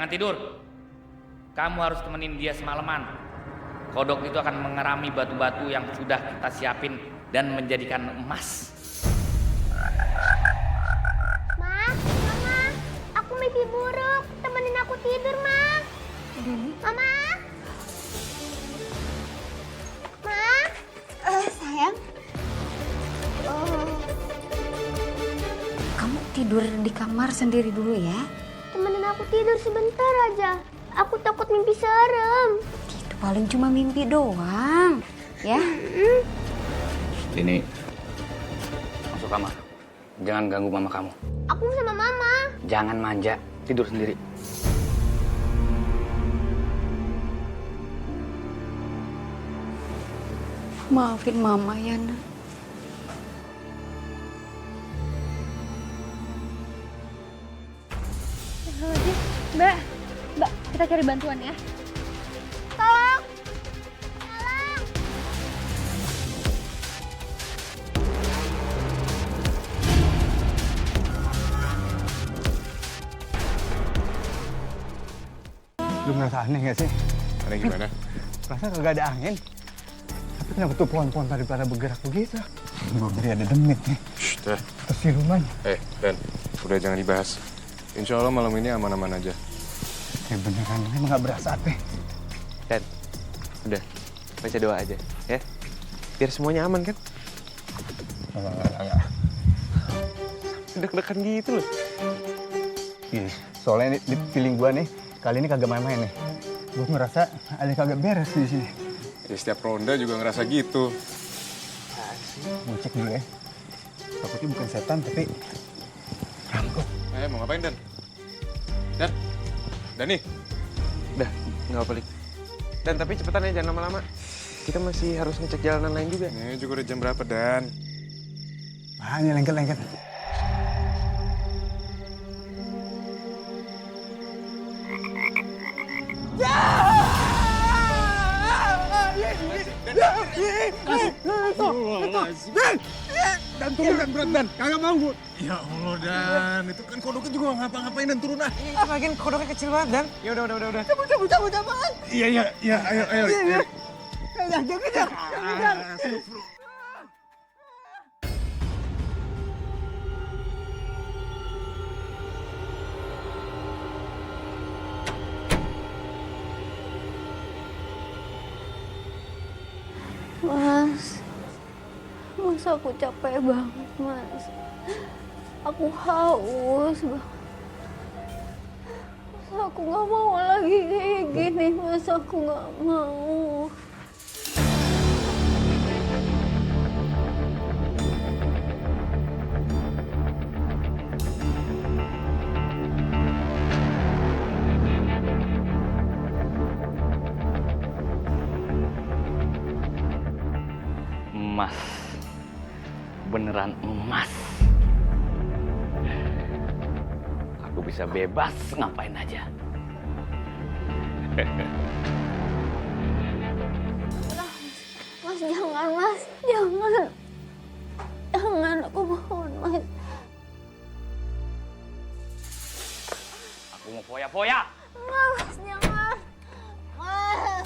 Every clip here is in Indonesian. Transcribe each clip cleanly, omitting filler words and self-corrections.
Jangan tidur. Kamu harus temenin dia semalaman. Kodok itu akan mengerami batu-batu yang sudah kita siapin dan menjadikan emas. Ma, Mama, aku mimpi buruk. Temenin aku tidur, Ma. Mama. Ma. Sayang. Kamu tidur di kamar sendiri dulu ya. Temenin aku tidur sebentar aja. Aku takut mimpi serem. Itu paling cuma mimpi doang. Ya. Ini masuk kamar. Jangan ganggu mama kamu. Aku sama Mama. Jangan manja, tidur sendiri. Maafin Mama ya, Nak. Mbak, kita cari bantuan ya. Tolong. Tolong. Lu ngerasa aneh gak sih? Aneh gimana? Perasaan kagak ada angin. Tapi kenapa tuh pohon-pohon tadi pada bergerak begitu? Gue beri ada demit nih. Shh, dah. Atau siluman. Dan, udah jangan dibahas. Insya Allah malam ini aman-aman aja. Ya beneran, emang gak berasa apa? Dan, udah, baca doa aja, ya. Biar semuanya aman, kan? Enggak. Deg-degan gitu loh. Gini, soalnya di feeling gue nih, kali ini kagak main-main nih. Gue ngerasa ada yang kagak beres di sini. Ya setiap ronda juga ngerasa gitu. Gue cek dulu ya. Takutnya bukan setan, tapi rampok. Mau ngapain, Dan? Dani? Udah, nggak apa-apa, Lik. Dan tapi cepetan ya, jangan lama-lama. Kita masih harus ngecek jalanan lain juga. Ini juga udah jam berapa, Dan? Hanya lengket-lengket. Dan turun, Dan, berat, Dan. Kagak mau gue. Ya Allah, Dan. Itu kan kodoknya juga ngapa-ngapain, Dan turun ah. Ini lagian kodoknya kecil banget, Dan. Ya udah. Cabut. Iya, ayo. Jangan. Mas, aku capek banget, Mas. Aku haus banget. Mas, aku nggak mau lagi kayak gini, Mas. Aku nggak mau. Emas. Beneran emas. Aku bisa bebas ngapain aja. Mas, jangan, Mas. Jangan. Jangan, aku mohon, Mas. Aku mau foya-foya. Enggak, Mas, jangan. Mas.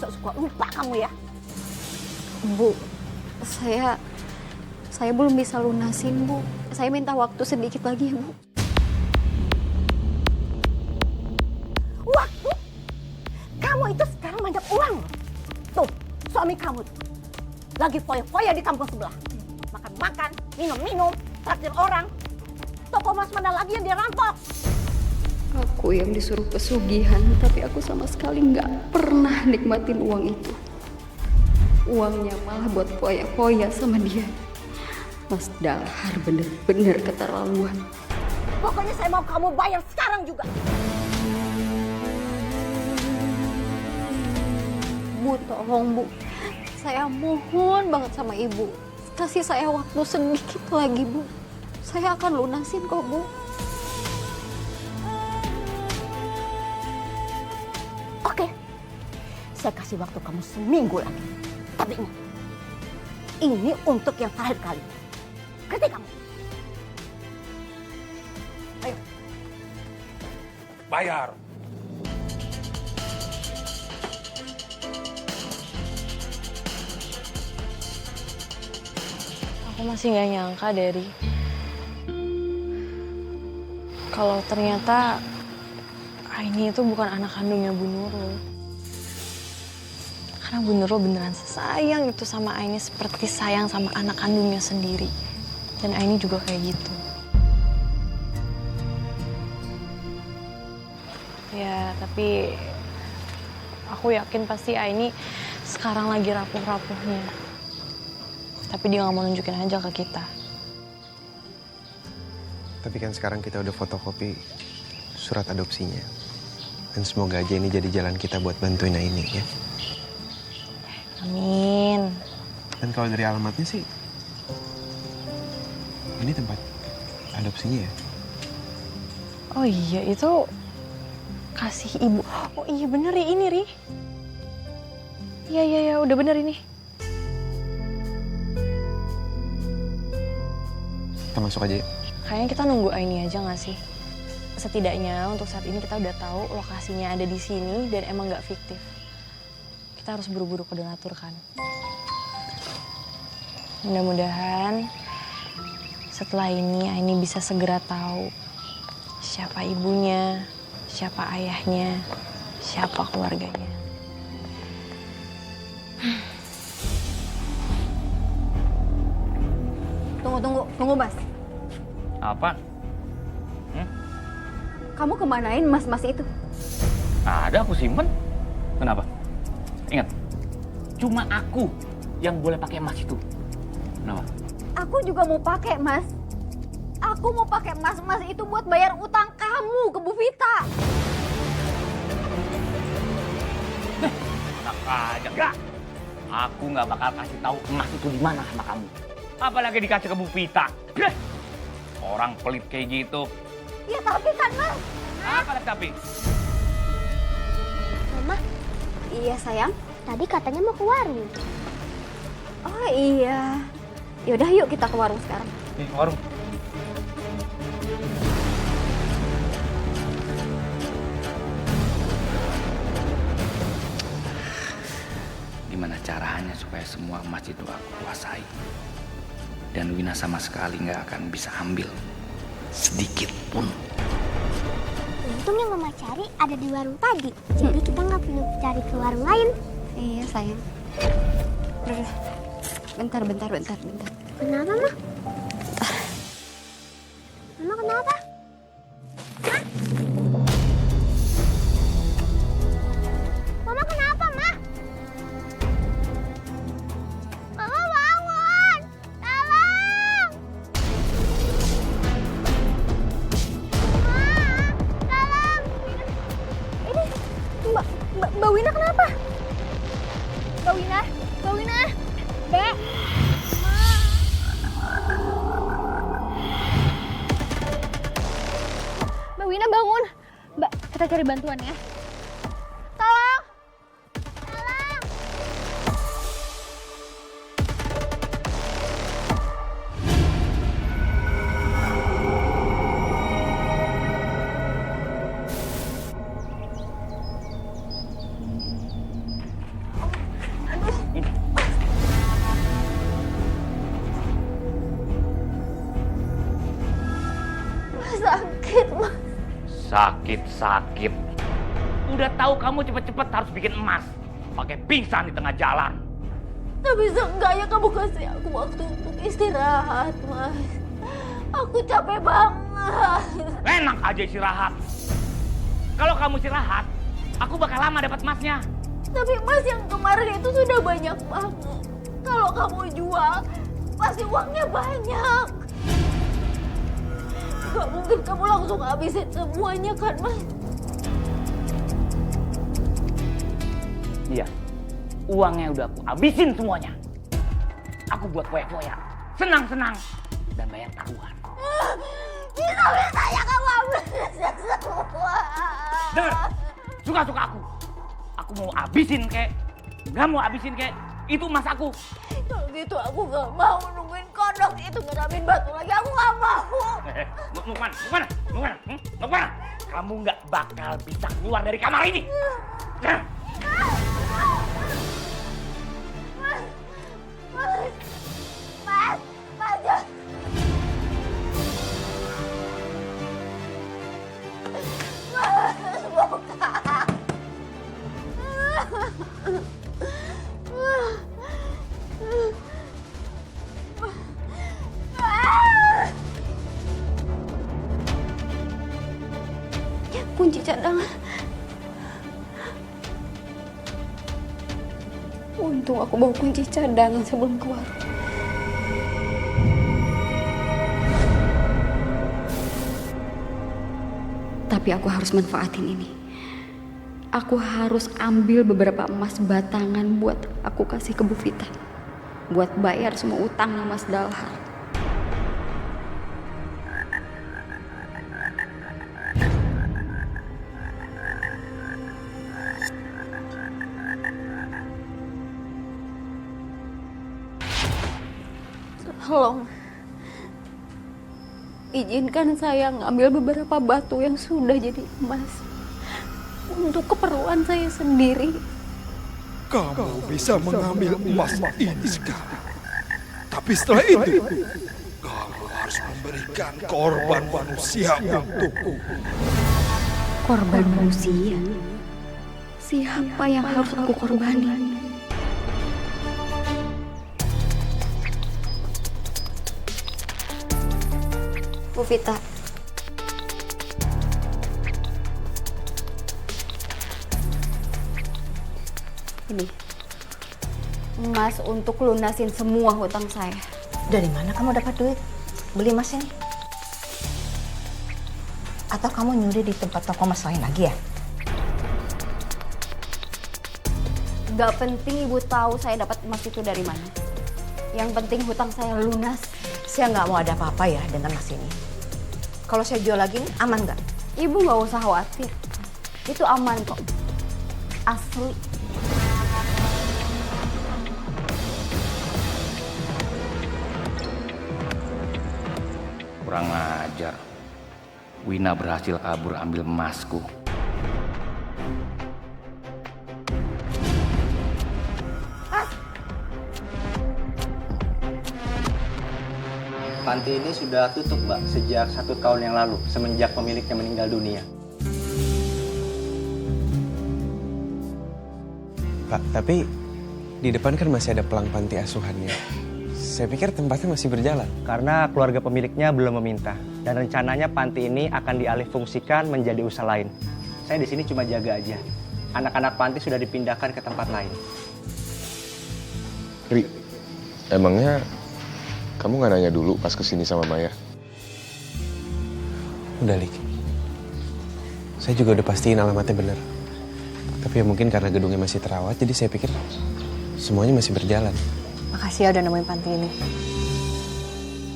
suka lupa kamu ya. Bu, saya belum bisa lunasin, Bu. Saya minta waktu sedikit lagi, Bu. Waktu? Kamu itu sekarang banyak uang. Tuh, suami kamu tuh lagi foya-foya di kampung sebelah. Makan-makan, minum-minum, traktir orang. Toko emas mana lagi yang dia rampok? Aku yang disuruh pesugihan, tapi aku sama sekali nggak pernah nikmatin uang itu. Uangnya malah buat foya-foya sama dia. Mas Dalhar bener-bener keterlaluan. Pokoknya saya mau kamu bayar sekarang juga. Bu, tolong Bu. Saya mohon banget sama Ibu. Kasih saya waktu sedikit lagi, Bu. Saya akan lunasin kok, Bu. Oke, saya kasih waktu kamu seminggu lagi. Tapi ingat, ini untuk yang terakhir kali. Ngerti kamu? Ayo. Bayar. Aku masih nggak nyangka, Derry. Kalau ternyata Aini itu bukan anak kandungnya Bu Nurul. Karena Bu Nurul beneran sayang itu sama Aini seperti sayang sama anak kandungnya sendiri. Dan Aini juga kayak gitu. Ya, tapi aku yakin pasti Aini sekarang lagi rapuh-rapuhnya. Tapi dia nggak mau nunjukin aja ke kita. Tapi kan sekarang kita udah fotokopi surat adopsinya. Dan semoga aja ini jadi jalan kita buat bantuin Aini ya. Amin. Dan kalau dari alamatnya sih, ini tempat adopsinya ya? Oh iya, itu kasih ibu. Oh iya bener ya ini, Ri. Iya, udah bener ini. Kita masuk aja ya? Kayaknya kita nunggu Aini aja nggak sih? Setidaknya untuk saat ini kita udah tahu lokasinya ada di sini dan emang nggak fiktif. Kita harus buru-buru ke donatur kan. Mudah-mudahan setelah ini Aini bisa segera tahu siapa ibunya, siapa ayahnya, siapa keluarganya. Tunggu Mas. Apa? Kamu kemanain mas-mas itu? Ada, aku simpen. Kenapa? Ingat, cuma aku yang boleh pakai emas itu. Kenapa? Aku juga mau pakai, Mas. Aku mau pakai emas-emas itu buat bayar utang kamu ke Bu Vita. Enak aja, enggak. Aku nggak bakal kasih tahu emas itu di mana sama kamu. Apalagi dikasih ke Bu Vita. Orang pelit kayak gitu. Ya tapi kan, Mas. Apa tapi? Mama, Iya, sayang. tadi katanya mau ke warung. Oh iya. Yaudah yuk kita ke warung sekarang. Nih, warung. Gimana caranya supaya semua emas itu aku kuasai? Dan Wina sama sekali nggak akan bisa ambil sedikit pun. Untung yang Mama cari ada di warung tadi. Jadi kita nggak perlu cari ke warung lain. Iya, sayang. Udah. Bentar. Kenapa, Ma? Mama kenapa? Hah? Mama kenapa, Ma? Mama bangun! Tolong! Ma, tolong! Ini Mbak Wina kenapa? Mbak Wina. Mbak. Mbak Wina bangun. Mbak, kita cari bantuan ya. Tolong! Tolong! sakit, Mas. Sakit. Udah tahu kamu cepet-cepet harus bikin emas. Pakai pingsan di tengah jalan. Tapi seenggaknya kamu kasih aku waktu untuk istirahat, Mas. Aku capek banget. Enak aja istirahat. Kalau kamu istirahat, aku bakal lama dapat emasnya. Tapi emas yang kemarin itu sudah banyak banget. Kalau kamu jual, pasti uangnya banyak. Gak mungkin kamu langsung habisin semuanya kan, Mas? Iya, uangnya udah aku habisin semuanya. Aku buat foya-foya, senang-senang, dan bayar taruhan. Bisa-bisanya kamu habisin semua. Dengar, suka-suka aku. Aku mau habisin kek, nggak mau habisin kek, itu emas aku. Kalau gitu aku gak mau nungguin kodok itu ngeramin batu lagi. Aku gak mau. Mau kemana? Mau kemana? Kamu nggak bakal bisa keluar dari kamar ini. Nah. Mas, jangan. Mas, buka. Kunci cadangan. Untung aku bawa kunci cadangan sebelum keluar. Tapi aku harus manfaatin ini. Aku harus ambil beberapa emas batangan buat aku kasih ke Bu Vita. Buat bayar semua utang Mas Dalhar. Tolong, izinkan saya ngambil beberapa batu yang sudah jadi emas untuk keperluan saya sendiri. Kamu bisa mengambil emas ini sekarang. Tapi setelah itu, kamu harus memberikan korban manusia untukku. Korban manusia? Siapa yang harus aku korbani? Bu Vita. Ini emas untuk lunasin semua hutang saya. Dari mana kamu dapat duit beli emas ini? Atau kamu nyuri di tempat toko emas lain lagi ya? Gak penting ibu tahu saya dapat emas itu dari mana. Yang penting hutang saya lunas. Saya nggak mau ada apa-apa ya dengan emas ini. Kalau saya jual lagi, aman nggak? Ibu nggak usah khawatir. Itu aman kok. Asli. Kurang ajar. Wina berhasil kabur ambil emasku. Panti ini sudah tutup, Mbak, sejak 1 tahun yang lalu, semenjak pemiliknya meninggal dunia. Pak, tapi di depan kan masih ada pelang panti asuhannya. Saya pikir tempatnya masih berjalan. Karena keluarga pemiliknya belum meminta, dan rencananya panti ini akan dialihfungsikan menjadi usaha lain. Saya di sini cuma jaga aja. Anak-anak panti sudah dipindahkan ke tempat lain. Ri, emangnya kamu nggak nanya dulu pas kesini sama Maya? Udah, Lik. Saya juga udah pastiin alamatnya bener. Tapi ya mungkin karena gedungnya masih terawat, jadi saya pikir semuanya masih berjalan. Makasih ya udah nemuin panti ini.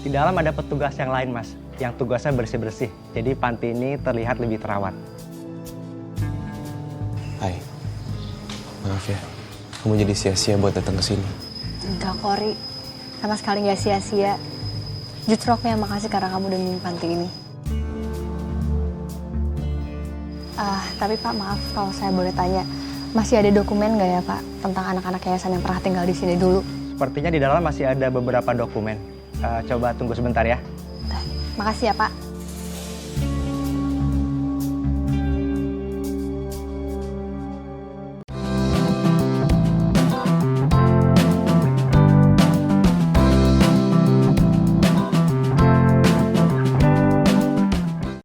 Di dalam ada petugas yang lain, Mas, yang tugasnya bersih-bersih. Jadi panti ini terlihat lebih terawat. Hai, maaf ya, kamu jadi sia-sia buat datang ke sini. Enggak, Kori. Sama sekali nggak sia-sia. Justru aku yang makasih karena kamu udah nemuin panti ini. Tapi Pak, maaf kalau saya boleh tanya, masih ada dokumen nggak ya Pak tentang anak-anak yayasan yang pernah tinggal di sini dulu? Sepertinya di dalam masih ada beberapa dokumen. Coba tunggu sebentar ya. Makasih ya Pak.